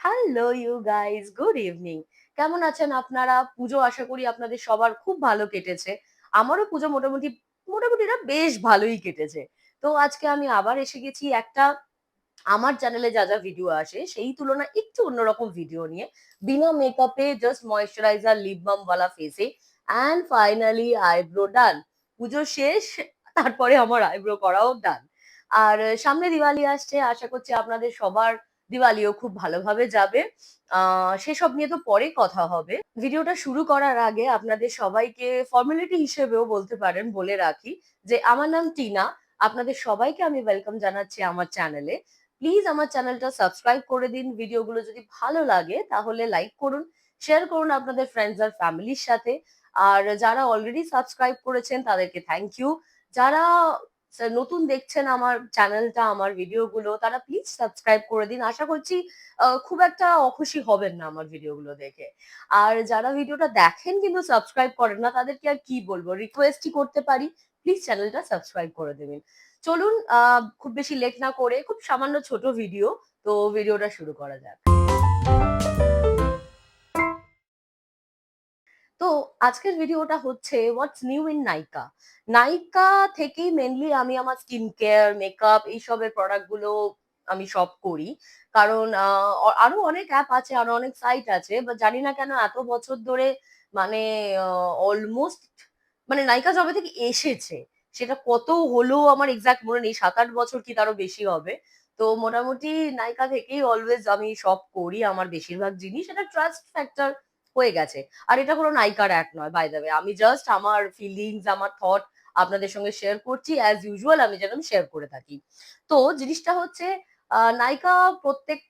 Hello you guys, good evening. কেমন আছেন আপনারা? পুজো আশা করি আপনাদের সবার খুব ভালো কেটেছে। আমারও পুজো মোটামুটি না বেশ ভালোই কেটেছে। তো আজকে আমি আবার এসে গেছি একটা আমার চ্যানেলে যা ভিডিও আসে সেই তুলনায় একটু অন্যরকম ভিডিও নিয়ে। বিনা মেকআপে জাস্ট ময়েশ্চারাইজার লিপ বাম ওয়ালা ফেসে অ্যান্ড ফাইনালি আইব্রো ডান। পুজো শেষ, তারপরে আমার আইব্রো করাও ডান। আর সামনে দিওয়ালি আসছে, আশা করছি আপনাদের সবার দিওয়ালিও খুব ভালোভাবে যাবে। সেসব নিয়ে তো পরে কথা হবে। ভিডিওটা শুরু করার আগে আপনাদের সবাইকে ফর্মালিটি হিসেবেও বলতে পারেন বলে রাখি যে আমার নাম টিনা। আপনাদের সবাইকে আমি ওয়েলকাম জানাচ্ছি আমার চ্যানেলে। প্লিজ আমার চ্যানেলটা সাবস্ক্রাইব করে দিন। ভিডিওগুলো যদি ভালো লাগে তাহলে লাইক করুন, শেয়ার করুন আপনাদের ফ্রেন্ডস আর ফ্যামিলির সাথে। আর যারা অলরেডি সাবস্ক্রাইব করেছেন তাদেরকে থ্যাংক ইউ। যারা নতুন দেখছেন আমার চ্যানেলটা, আমার ভিডিওগুলো, তারা প্লিজ সাবস্ক্রাইব করে দিন। আশা করছি খুব একটা অখুশি হবেন না আমার ভিডিওগুলো দেখে। আর যারা ভিডিওটা দেখেন কিন্তু সাবস্ক্রাইব করেন না, তাদেরকে আর কি বলবো, রিকোয়েস্টই করতে পারি, প্লিজ চ্যানেলটা সাবস্ক্রাইব করে দেবেন। চলুন, খুব বেশি লেট না করে, খুব সামান্য ছোট ভিডিও, তো ভিডিওটা শুরু করা যাক। তো আজকের ভিডিওটা হচ্ছে হোয়াটস নিউ ইন নাইকা। নাইকা থেকেই মেনলি আমি আমার স্কিন কেয়ার, মেকআপ এইসবের প্রোডাক্ট গুলো আমি সব করি। কারণ আরো অনেক অ্যাপ আছে, আরো অনেক সাইট আছে, বাট জানি না কেন এত বছর ধরে মানে অলমোস্ট মানে নাইকা যবে থেকে এসেছে, সেটা কত হলো আমার এক্সাক্ট মনে নেই, ৭-৮ বছর কি তারও বেশি হবে। তো মোটামুটি নাইকা থেকেই অলওয়েজ আমি সব করি, আমার বেশিরভাগ জিনিস এটা ট্রাস্ট ফ্যাক্টর হয়ে গেছে। আর এটা কোনো নায়িকার অ্যাড নয়, বাই দ্য ওয়ে। আমি জাস্ট আমার ফিলিংস, আমার থট আপনাদের সঙ্গে শেয়ার করছি। অ্যাজ ইউজুয়াল আমি যেরকম শেয়ার করে থাকি। তো জিনিসটা হচ্ছে নায়িকা প্রত্যেক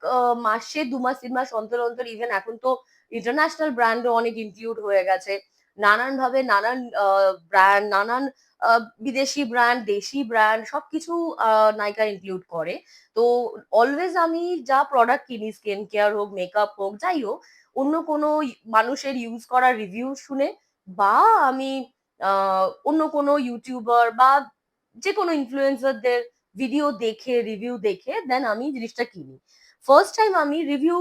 মাসে ২ মাস ৩ মাস অন্তর অন্তর, ইভেন এখন তো ইন্টারন্যাশনাল ব্র্যান্ডও অনেক ইনক্লুড হয়ে গেছে। নানানভাবে নানান ব্র্যান্ড, নানান বিদেশি ব্র্যান্ড, দেশি ব্র্যান্ড সবকিছু নায়িকা ইনক্লুড করে। তো অলওয়েজ আমি যা প্রোডাক্ট কিনি, স্কিন কেয়ার হোক, মেকআপ হোক, যাই হোক, অন্য কোনো মানুষের ইউজ করা রিভিউ শুনে, বা আমি অন্য কোনো ইউটিউবার বা যেকোনো ইনফ্লুয়েন্সারদের ভিডিও দেখে, রিভিউ দেখে দেন আমি জিনিসটা কিনি। ফার্স্ট টাইম আমি রিভিউ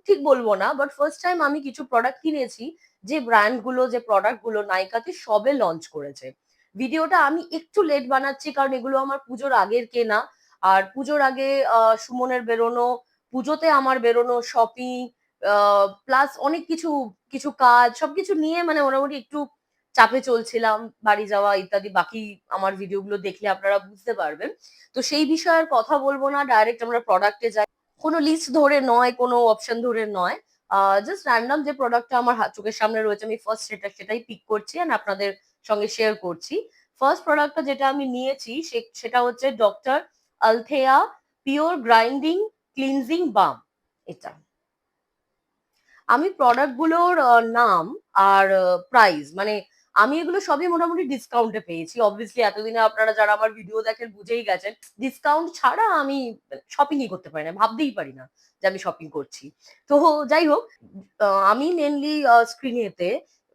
ঠিক বলবো না, বাট ফার্স্ট টাইম আমি কিছু প্রোডাক্ট কিনেছি যে ব্র্যান্ড গুলো, যে প্রোডাক্ট গুলো নাইকাতে সবে লঞ্চ করেছে। ভিডিওটা আমি একটু লেট বানাচ্ছি কারণ এগুলো আমার পুজোর আগের কেনা। আর পুজোর আগে সুমনের বেরোনো, পুজোতে আমার বেরোনো শপিং, প্লাস অনেক কিছু কিছু কাজ সবকিছু নিয়ে মানে মোটামুটি একটু চাপে চলছিলাম। বাড়ি যাওয়া ইত্যাদি, বাকি আমার ভিডিওগুলো দেখলে আপনারা বুঝতে পারবেন। তো সেই বিষয়ে আর কথা বলবো না, ডাইরেক্ট আমরা প্রোডাক্টে যাই। কোনো লিস্ট ধরে নয়, কোনো অপশন ধরে নয়। জাস্ট র‍্যান্ডম যে প্রোডাক্টটা আমার চোখের সামনে রয়েছে আমি ফার্স্ট সেটাই পিক করছি এন্ড আপনাদের সঙ্গে শেয়ার করছি। ফার্স্ট প্রোডাক্টটা যেটা আমি নিয়েছি সেটা হচ্ছে ডক্টর আলথেয়া পিওর গ্রাইন্ডিং ক্লিনজিং বাম। এটা আমি প্রোডাক্ট গুলোর নাম আর প্রাইস, মানে আমি এগুলো সবই মোটামুটি ডিসকাউন্টে পেয়েছি। অবভিয়াসলি এতদিনে আপনারা যারা আমার ভিডিও দেখেন বুঝেই গেছেন, ডিসকাউন্ট ছাড়া আমি শপিংই করতে পারি না, ভাবতেই পারি না যে আমি শপিং করছি। তো যাই হোক, আমি মেনলি স্ক্রিনেতে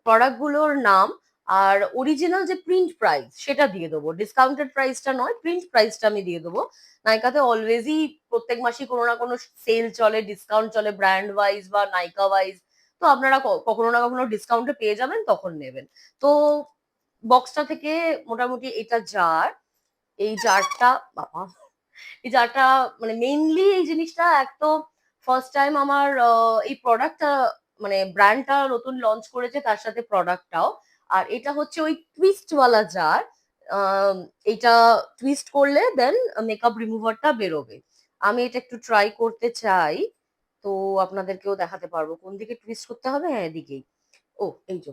প্রোডাক্ট গুলোর নাম আর অরিজিনাল যে প্রিন্ট প্রাইস সেটা দিয়ে দেবো। ডিসকাউন্টেড প্রাইসটা নয়, প্রিন্ট প্রাইসটা আমি দিয়ে দেবো। নাইকাতে অলওয়েজই প্রত্যেক মাসেই কোনো না কোনো সেল চলে, ডিসকাউন্ট চলে, ব্র্যান্ড ওয়াইজ বা নাইকা ওয়াইজ। তো আপনারা কখনো না কখনো ডিসকাউন্টে পেয়ে যাবেন, তখন নেবেন। তো বক্সটা থেকে মোটামুটি এটা জার, এই জারটা বাবা, এই জারটা মানে মেইনলি এই জিনিসটা এক তো ফার্স্ট টাইম আমার এই প্রোডাক্টটা মানে ব্র্যান্ডটা নতুন লঞ্চ করেছে, তার সাথে প্রোডাক্টটাও। আর এটা হচ্ছে ওই টুইস্ট ওয়ালা জার। এইটা টুইস্ট করলে দেন মেকআপ রিমুভারটা বেরোবে। আমি এটা একটু ট্রাই করতে চাই, তো আপনাদেরকেও দেখাতে পারবো। কোন দিকে টুইস্ট করতে হবে? হ্যাঁ, এদিকেই। ও, এই যে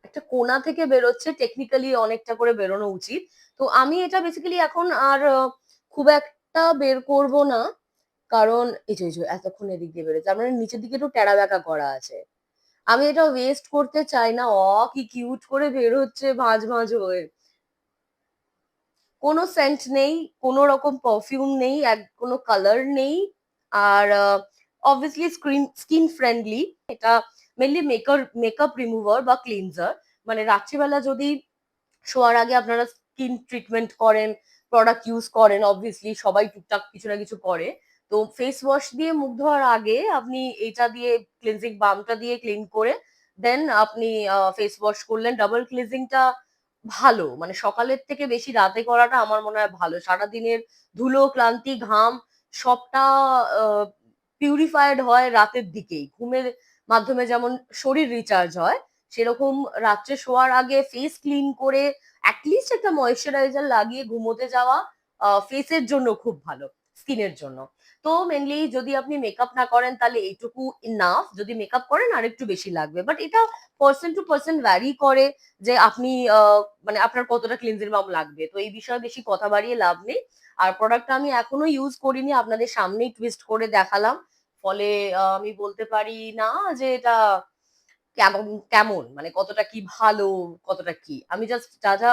একটা কোণা থেকে বেরোচ্ছে, টেকনিক্যালি অনেকটা করে বেরোনো উচিত। তো আমি এটা বেসিক্যালি এখন আর খুব একটা বের করব না। কারণ এই যে এতক্ষণ এদিক দিয়ে বেরোচ্ছে। তার মানে নিচের দিকে একটু টেরা বেঁকা করা আছে। আমি এটা ওয়েস্ট করতে চাই না। কি কিউট করে বের হচ্ছে ভাঁজ হয়ে। কোনো সেন্ট নেই, কোনো রকম পারফিউম নেই, কোনো কালার নেই। আর অবভিয়াসলি স্কিন ফ্রেন্ডলি। এটা মেইনলি মেকআপ রিমুভার বা ক্লিনজার। মানে রাত্রিবেলা যদি শোয়ার আগে আপনারা স্কিন ট্রিটমেন্ট করেন, প্রোডাক্ট ইউজ করেন, অবভিয়াসলি সবাই টুকটাক কিছু না কিছু করে। তো ফেস ওয়াশ দিয়ে মুখ ধোয়ার আগে আপনি এটা দিয়ে ক্লিনজিং বামটা দিয়ে ক্লিন করে দেন আপনি ফেস ওয়াশ করলেন। ডাবল ক্লিনজিংটা ভালো, মানে সকালের থেকে বেশি রাতে করাটা আমার মনে হয় ভালো। সারাদিনের ধুলো, ক্লান্তি, ঘাম সবটা পিউরিফাইড হয় রাতের দিকেই। ঘুমের মাধ্যমে যেমন শরীর রিচার্জ হয়, সেরকম রাত্রে শোয়ার আগে ফেস ক্লিন করে অ্যাটলিস্ট একটা ময়েশ্চারাইজার লাগিয়ে ঘুমোতে যাওয়া ফেসের জন্য খুব ভালো, স্কিনের জন্য। তো মেনলি যদি আপনি মেকআপ না করেন তাহলে এইটুকু ইনাফ, যদি মেকআপ করেন আর একটু বেশি লাগবে, বাট এটা পার্সন টু পার্সন ভ্যারি করে যে আপনি মানে আপনার কতটা ক্লিনজিং বাম লাগবে। তো এই বিষয়ে বেশি কথা বাড়িয়ে লাভ নেই। আর প্রোডাক্টটা আমি এখনো ইউজ করিনি, আপনাদের সামনেই টুইস্ট করে দেখালাম। ফলে আমি বলতে পারি না যে এটা কেমন কেমন মানে কতটা কি ভালো, কতটা কি। আমি জাস্ট যা যা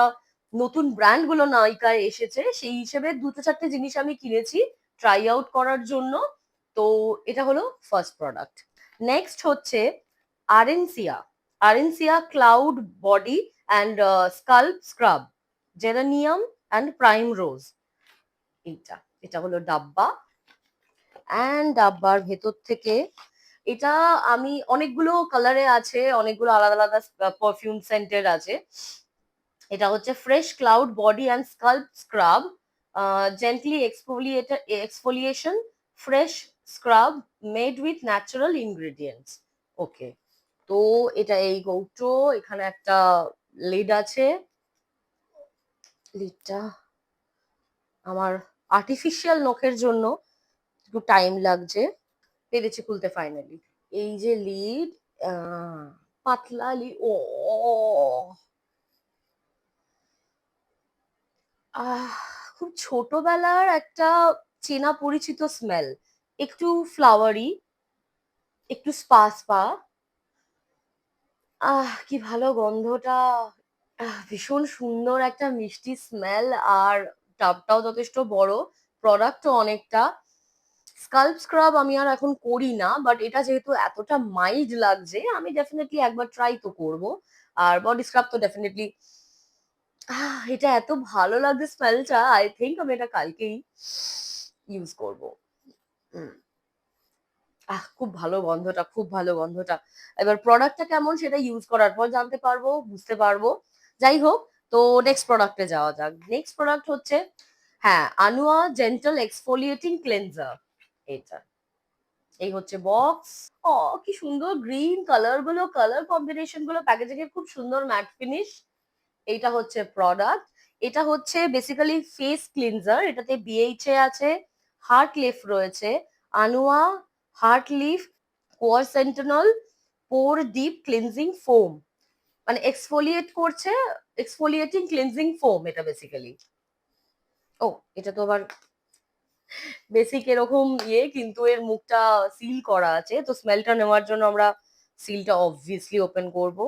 নতুন ব্র্যান্ড গুলো নাইকায় এসেছে সেই হিসেবে দুটো চারটে জিনিস আমি কিনেছি ট্রাই আউট করার জন্য। তো এটা হলো ফার্স্ট প্রোডাক্ট। নেক্সট হচ্ছে Arencia, Arencia cloud body and scalp scrub, geranium and primrose. এইটা, এটা হলো ডাব্বা। অ্যান্ড ডাব্বার ভেতর থেকে এটা আমি অনেকগুলো কালারে আছে, অনেকগুলো আলাদা আলাদা পারফিউম সেন্টের আছে। এটা হচ্ছে fresh cloud body and scalp scrub, gently exfoliation, fresh scrub made with natural ingredients. Okay, তো এটা এই গৌটো, এখানে একটা লিড আছে। লিডটা আমার আর্টিফিশিয়াল নখের জন্য একটু টাইম লাগছে, পেরেছি খুলতে ফাইনালি। এই যে লিড, পাতলা লিড, ও আহ খুব ছোটবেলার একটা চেনা পরিচিত স্মেল, একটু ফ্লাওয়ারি, একটু স্পা স্পা। কি ভালো গন্ধটা, ভীষণ সুন্দর একটা মিষ্টি স্মেল। আর টাবটাও যথেষ্ট বড়, প্রোডাক্টও অনেকটা। স্কাল্প স্ক্রাব আমি আর এখন করি না, বাট এটা যেহেতু এতটা মাইল্ড লাগছে আমি ডেফিনেটলি একবার ট্রাই তো করব। আর বডি স্ক্রাব তো ডেফিনেটলি, এটা এত ভালো লাগছে স্মেলটা, আই থিঙ্ক আমি এটা কালকেই ইউজ করব। খুব ভালো গন্ধটা, খুব ভালো গন্ধটা। এবার প্রোডাক্টটা কেমন সেটা ইউজ করার পর জানতে পারবো, বুঝতে পারবো। যাই হোক, তো নেক্সট প্রোডাক্টে যাওয়া যাক। নেক্সট প্রোডাক্ট হচ্ছে, হ্যাঁ, আনুয়া জেন্টাল এক্সফোলিয়েটিং ক্লেনজার। এটা, এই হচ্ছে বক্স। ও কি সুন্দর গ্রিন কালার গুলো, কালার কম্বিনেশন গুলো, প্যাকেজিং এর খুব সুন্দর ম্যাট ফিনিশ। এইটা হচ্ছে প্রোডাক্ট। এটা হচ্ছে বেসিক্যালি ফেস ক্লিনজার, এটাতে বিএইচএ আছে, হার্ট লিফ রয়েছে, আনুয়া হার্ট লিফ, কোয়ারসেন্টেনল, পোর ডিপ ক্লিনজিং ফোম, মানে এক্সফোলিয়েট করছে, এক্সফোলিয়েটিং ক্লিনজিং ফোম এটা বেসিক্যালি। ও, এটা তো আবার বেসিক এরকম ইয়ে, কিন্তু এর মুখটা সিল করা আছে, তো স্মেলটা নেওয়ার জন্য আমরা সিলটা অবভিয়াসলি ওপেন করব।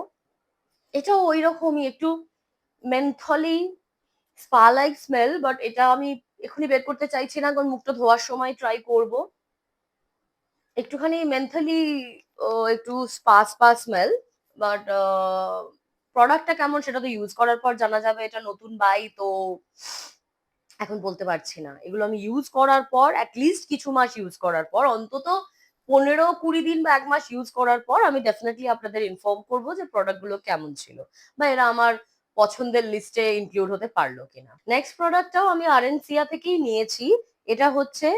এটাও ওই রকমই একটু মেন্থলি স্পা লাইক স্মেল, বাট এটা আমি এখনই বের করতে চাইছি না, কারণ মুখটা ধোয়ার সময় ট্রাই করব। একটুখানি মেন্থলি একটু স্পা স্পা স্মেল, বাট প্রোডাক্টটা কেমন সেটা তো ইউজ করার পর জানা যাবে। এটা নতুন বাই, তো এখন বলতে পারছি না। এগুলো আমি ইউজ করার পর, অ্যাটলিস্ট কিছু মাস ইউজ করার পর, অন্তত 15-20 দিন বা 1 মাস ইউজ করার পর আমি ডেফিনেটলি আপনাদের ইনফর্ম করবো যে প্রোডাক্ট গুলো কেমন ছিল, বা এরা আমার পছন্দের লিস্টে ইনক্লুড হতে পারলো কিনা। নেক্সট প্রোডাক্টটাও আমি আরেনসিয়া থেকেই নিয়েছি। এটা হচ্ছে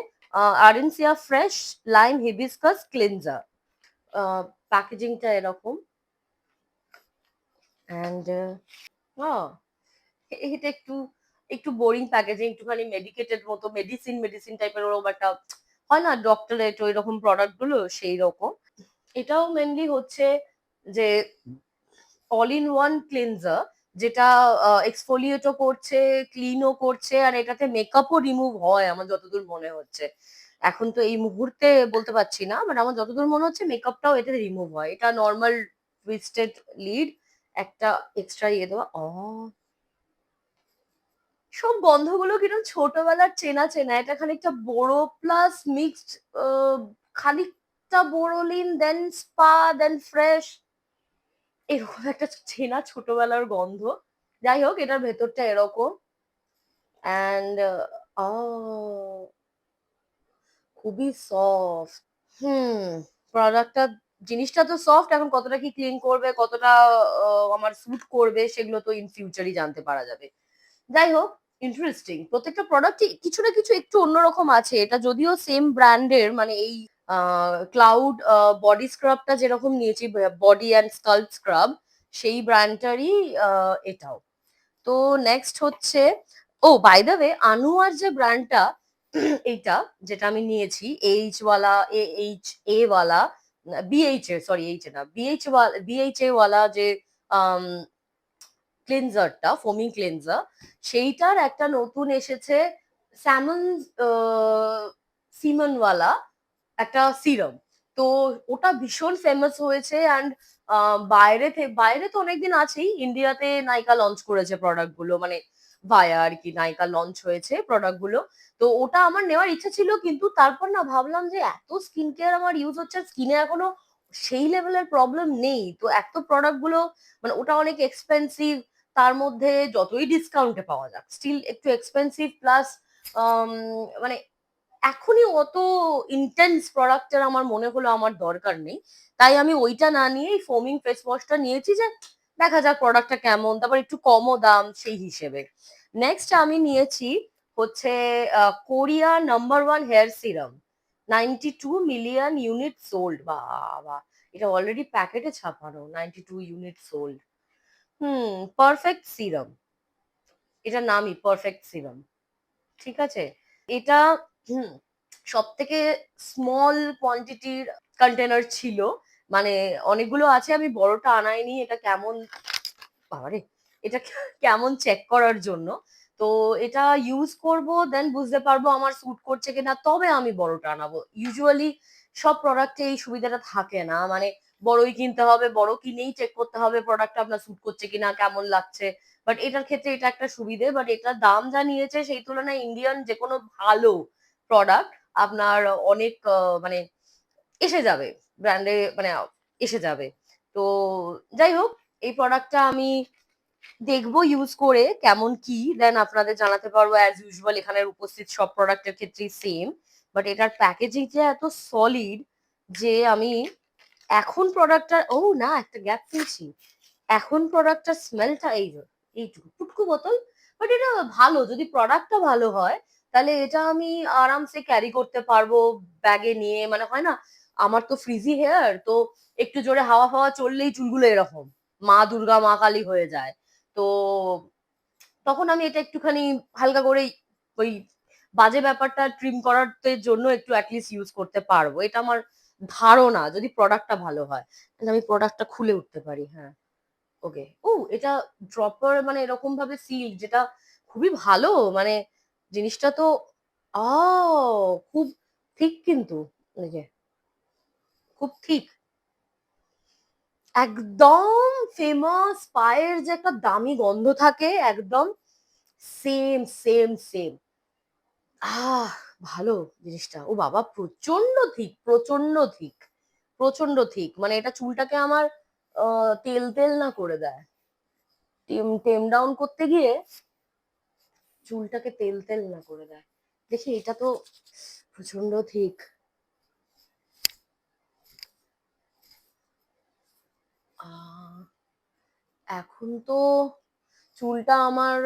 আরেনসিয়া ফ্রেশ লাইম হিবিস্কাস ক্লিনজার। প্যাকেজিংটা এরকম। অ্যান্ড এটা একটু একটু বোরিং প্যাকেজিং, একটুখানি মেডিকেটেড মতো, মেডিসিন মেডিসিন টাইপের ওরকম একটা হয় না, ডক্টরেট ওই রকম প্রোডাক্ট গুলো সেই রকম। এটাও মেনলি হচ্ছে যে অল ইন ওয়ান ক্লিনজার, যেটা এক্সফোলিয়েটও করছে, ক্লিনও করছে, আর এটাতে মেকআপও রিমুভ হয় আমার যতদূর মনে হচ্ছে। এখন তো এই মুহূর্তে বলতে পারছি না, বাট আমার যতদূর মনে হচ্ছে মেকআপটাও এটাতে রিমুভ হয়। এটা নর্মাল টুইস্টেড লিড, একটা এক্সট্রা ইয়ে দেওয়া। সব গন্ধগুলো কিরকম ছোটবেলার চেনা চেনা। এটা খানিকটা বোরো প্লাস মিক্সড, খানিকটা বোরোলিন, দেন স্পা, দেন ফ্রেশ, এরকম একটা চেনা ছোটবেলার গন্ধ। যাই হোক, এটার ভেতরটা এরকম। অ্যান্ড খুবই সফট। হুম, প্রোডাক্টটা জিনিসটা তো সফট, এখন কতটা কি ক্লিন করবে, কতটা আমার স্যুট করবে সেগুলো তো ইন ফিউচারই জানতে পারা যাবে। যাই হোক, ইন্টারেস্টিং। প্রত্যেকটা প্রোডাক্টই কিছু না কিছু একটু অন্যরকম আছে। এটা যদিও সেম ব্র্যান্ডের, মানে এই আ ক্লাউড বডি স্ক্রাবটা যেরকম নিয়েছি, বডি অ্যান্ড স্কাল্প স্ক্রাব, সেই ব্র্যান্ডটারই আ এটাও। তো নেক্সট হচ্ছে, ও বাই দ্য ওয়ে, আনুয়ার যে ব্র্যান্ডটা এইটা যেটা আমি নিয়েছি, এইচ ওয়ালা, এইচ এ ওয়ালা, BH A, sorry H A না, বিএইচ এ ওয়ালা যে আম ক্লিনজারটা, ফোমিং ক্লিনজার, সেইটার একটা নতুন এসেছে স্যামন সিমনওয়ালা একটা সিরাম। তো ওটা ভীষণ ফেমাস হয়েছে, অ্যান্ড বাইরে তো অনেকদিন আছেই, ইন্ডিয়াতে নাইকা লঞ্চ করেছে প্রোডাক্ট গুলো, মানে ভায়া আর কি নাইকা লঞ্চ হয়েছে প্রোডাক্ট গুলো। তো ওটা আমার নেওয়ার ইচ্ছা ছিল, কিন্তু তারপর না ভাবলাম যে এত স্কিন কেয়ার আমার ইউজ হচ্ছে, স্কিনে এখনো সেই লেভেলের প্রবলেম নেই, তো এত প্রোডাক্ট গুলো, মানে ওটা অনেক এক্সপেন্সিভ, তার মধ্যে যতই ডিসকাউন্টে পাওয়া যাক স্টিল একটু এক্সপেন্সিভ, প্লাস মানে এখনই অত ইন্টেন্স প্রোডাক্টের আমার মনে হলো আমার দরকার নেই। তাই আমি ওইটা না নিয়ে এই ফোমিং ফেস ওয়াশটা নিয়েছি, যে দেখা যাক প্রোডাক্টটা কেমন, তারপর একটু কমও দাম সেই হিসেবে। নেক্সট আমি নিয়েছি হচ্ছে Korea number one hair serum, 92 million unit sold. বাবা, এটা অলরেডি প্যাকেটে ছাপানো, 92 ইউনিট সোল্ড। পারফেক্ট সিরাম, এটার নামই পারফেক্ট সিরাম। ঠিক আছে? এটা হুম, সবথেকে স্মল কোয়ান্টিটির কন্টেনার ছিল। মানে অনেকগুলো আছে, আমি বড়টা আনাইনি। এটা কেমন, বাবারে! এটা কেমন চেক করার জন্য। তো এটা ইউজ করব, দেন বুঝতে পারবো আমার স্যুট করছে কিনা, তবে আমি বড়টা আনাবো। ইউজুয়ালি সব প্রোডাক্টে এই সুবিধাটা থাকে না। মানে বড়ই কিনতে হবে, বড় কিনেই চেক করতে হবে প্রোডাক্টটা আপনার স্যুট করছে কিনা, কেমন লাগছে। বাট এটার ক্ষেত্রে এটা একটা সুবিধে। বাট এটার দাম যা নিয়েছে সেই তুলনায় ইন্ডিয়ান যেকোনো ভালো প্রোডাক্ট আপনার অনেক মানে এসে যাবে। ব্র্যান্ডে মানে এসে যাবে। তো যাই হোক, এই প্রোডাক্টটা আমি দেখবো ইউজ করে কেমন কি, দেন আপনাদের জানাতে পারবো। অ্যাজ ইউজুয়াল এখানের উপস্থিত সব প্রোডাক্টের ক্ষেত্রেই সেম। বাট এটার প্যাকেজিংটা এত সলিড যে আমি এখন প্রোডাক্টটা, ও না, একটা গ্যাপ পেয়েছি। এখন প্রোডাক্টটার স্মেলটা এইটুকু পুটকু বোতল। বাট এটা ভালো, যদি প্রোডাক্টটা ভালো হয় তাহলে এটা আমি আরামসে ক্যারি করতে পারবো ব্যাগে নিয়ে। মানে হয় না, আমার তো ফ্রিজি হেয়ার, তো একটু জোরে হাওয়া ফাওয়া চললেই চুলগুলো এরকম মা দুর্গা মা কালী হয়ে যায়। তো তখন আমি এটা একটুখানি হালকা করে ওই বাজে ব্যাপারটা ট্রিম করার জন্য একটু অ্যাটলিস্ট ইউজ করতে পারবো, এটা আমার ধারণা, যদি প্রোডাক্টটা ভালো হয়। তাহলে আমি প্রোডাক্টটা খুলে উঠতে পারি। হ্যাঁ, ওকে। এটা ড্রপার, মানে এরকম ভাবে সিল, যেটা খুবই ভালো। মানে জিনিসটা তো আ খুব ঠিক, কিন্তু এই যে খুব ঠিক, একদম ফেমাস পায়ের যে একটা দামি গন্ধ থাকে, একদম সেম সেম সেম। আহ ভালো জিনিসটা। ও বাবা, প্রচন্ড ঠিক, প্রচন্ড ঠিক, প্রচন্ড ঠিক। মানে এটা চুলটাকে আমার তেল তেল না করে দেয়। টেম ডাউন করতে গিয়ে চুলটাকে তেল তেল না করে দেয়। দেখি, এটা তো প্রচন্ড ঠিক। আহ এখন তো চুলটা আমার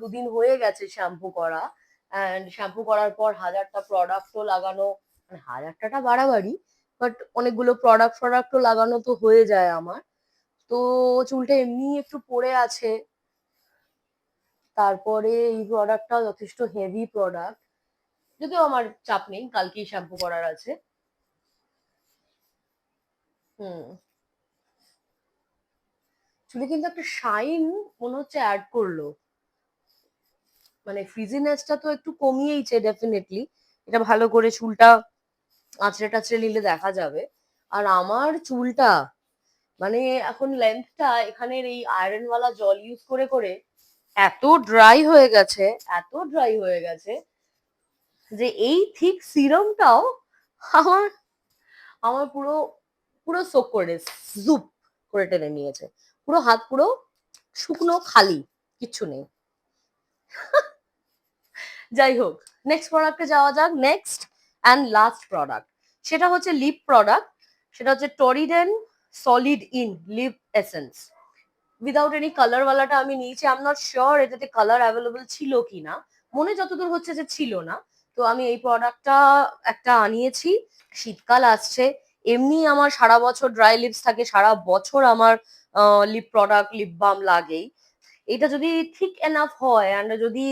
২ দিন হয়ে গেছে শ্যাম্পু করা। অ্যান্ড শ্যাম্পু করার পর হাজারটা প্রোডাক্টও লাগানো, মানে হাজারটাটা বাড়াবাড়ি, বাট অনেকগুলো প্রোডাক্টও লাগানো তো হয়ে যায় আমার। তো চুলটা এমনি একটু পড়ে আছে। তারপরে এই প্রোডাক্টটা যথেষ্ট হেভি প্রোডাক্ট, যদিও আমার চাপ নেই, কালকেই শ্যাম্পু করার আছে। হুম, চুলে কিন্তু একটা শাইন মনে হচ্ছে অ্যাড করলো। মানে ফ্রিজিনেসটা তো একটু কমিয়েইছে ডেফিনেটলি। এটা ভালো করে চুলটা আঁচড়ে টাচড়ে নিলে দেখা যাবে। আর আমার চুলটা, মানে এখন লেন্থটা এখানের এই আয়রনওয়ালা জল ইউজ করে করে এত ড্রাই হয়ে গেছে, এত ড্রাই হয়ে গেছে, যে এই থিক সিরামটাও আমার আমার পুরো পুরো সোক করে জুপ করে টেনে নিয়েছে। পুরো হাত পুরো শুকনো খালি, কিচ্ছু নেই। যাই হোক, নেক্সট প্রোডাক্টে যাওয়া যাক। নেক্সট অ্যান্ড লাস্ট প্রোডাক্ট, সেটা হচ্ছে লিপ প্রোডাক্ট। সেটা হচ্ছে Torriden solid in lip essence. Without any colour ওয়ালাটা আমি নিয়েছি। আই এম নট শিওর এটাতে কালার অ্যাভেলেবল ছিল কিনা, মনে যতদূর হচ্ছে যে ছিল না। তো আমি এই প্রোডাক্টটা একটা আনিয়েছি। শীতকাল আসছে, এমনি আমার সারা বছর ড্রাই লিপস থাকে, সারা বছর আমার লিপ প্রোডাক্ট লিপ বাম লাগেই। এটা যদি ঠিক এনাফ হয় অ্যান্ড যদি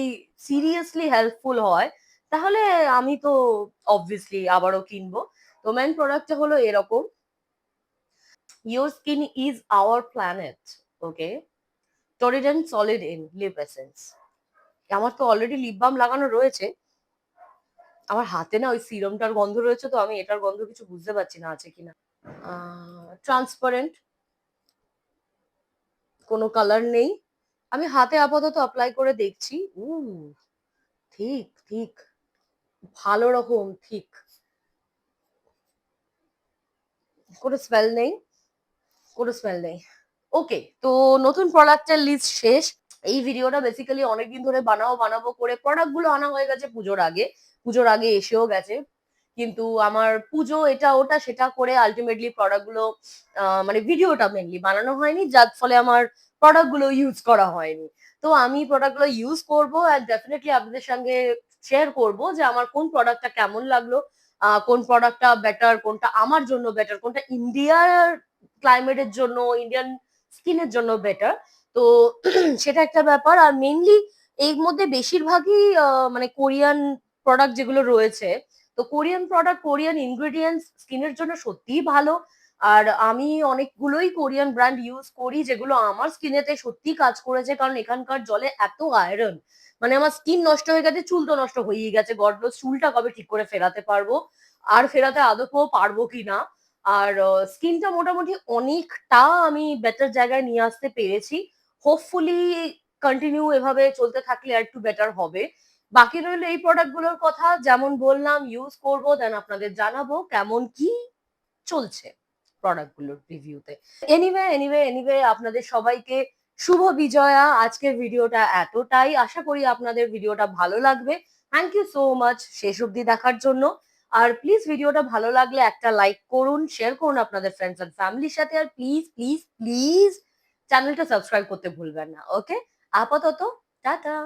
সিরিয়াসলি হেল্পফুল হয়, তাহলে আমি তো অবভিয়াসলি আবারও কিনবো। তো মেন প্রোডাক্টটা হলো এরকম, your skin is our planet, okay, Torriden solid in lip essence. আমার তো অলরেডি লিপ বাম লাগানো রয়েছে, আমার হাতে না ওই সিরামটার গন্ধ রয়েছে, তো আমি এটার গন্ধ কিছু বুঝতে পারছি না আছে কিনা। ট্রান্সপারেন্ট, কোনো কালার নেই। আমি হাতে আপাতত অ্যাপ্লাই করে দেখছি। ঠিক ঠিক, ভালো রকম ঠিক, কোনো স্মেল নেই, কোনো স্মেল নেই। ওকে, তো নতুন প্রোডাক্টের লিস্ট শেষ। এই ভিডিওটা বেসিক্যালি অনেকদিন ধরে বানাবো বানাবো করে প্রোডাক্ট গুলো আনা হয়ে গেছে পুজোর আগে, পুজোর আগে এসেও গেছে। কিন্তু আমার পুজো এটা ওটা সেটা করে আলটিমেটলি প্রোডাক্ট গুলো মানে ভিডিওটা মেনলি বানানো হয়নি, যার ফলে আমার প্রোডাক্ট গুলো ইউজ করা হয়নি। তো আমি প্রোডাক্ট গুলো ইউজ করবো আর ডেফিনেটলি আপনাদের সঙ্গে শেয়ার করব যে আমার কোন প্রোডাক্টটা কেমন লাগলো, কোন প্রোডাক্টটা বেটার, কোনটা আমার জন্য বেটার, কোনটা ইন্ডিয়ার ক্লাইমেটের জন্য, ইন্ডিয়ান স্কিনের জন্য বেটার। তো সেটা একটা ব্যাপার। আর মেইনলি এর মধ্যে বেশিরভাগই মানে কোরিয়ান প্রোডাক্ট যেগুলো রয়েছে। তো কোরিয়ান প্রোডাক্ট, কোরিয়ান ইনগ্রেডিয়েন্টস স্কিনের জন্য সত্যিই ভালো। আর আমি অনেকগুলোই কোরিয়ান ব্র্যান্ড ইউজ করি যেগুলো আমার স্কিনেতে সত্যি কাজ করেছে, কারণ এখানকার জলে এত আয়রন, মানে আমার স্কিন নষ্ট হয়ে গেছে, চুল তো নষ্ট হয়েই গেছে, গড নোজ চুলটা কবে ঠিক করে ফেরাতে পারবো, আর ফেরাতে আদৌ পারবো কিনা। আর স্কিনটা মোটামুটি অনেকটা আমি বেটার জায়গায় নিয়ে আসতে পেরেছি। হোপফুলি কন্টিনিউ এভাবে চলতে থাকলে আর একটু বেটার হবে। বাকি রইলো এই প্রোডাক্ট গুলোর কথা, যেমন বললাম ইউজ করবো, দেন আপনাদের জানাবো কেমন কি চলছে প্রোডাক্ট গুলোর রিভিউতে। এনিওয়ে আপনাদের সবাইকে শুভ বিজয়া। আজকের ভিডিওটা এতটাই, আশা করি আপনাদের ভিডিওটা ভালো লাগবে। থ্যাংক ইউ সো মাচ শেষ অব্দি দেখার জন্য। আর প্লিজ ভিডিওটা ভালো লাগলে একটা লাইক করুন, শেয়ার করুন আপনাদের ফ্রেন্ডস এন্ড ফ্যামিলির সাথে, আর প্লিজ প্লিজ প্লিজ চ্যানেলটা সাবস্ক্রাইব করতে ভুলবেন না। ওকে, আপাতত টাটা।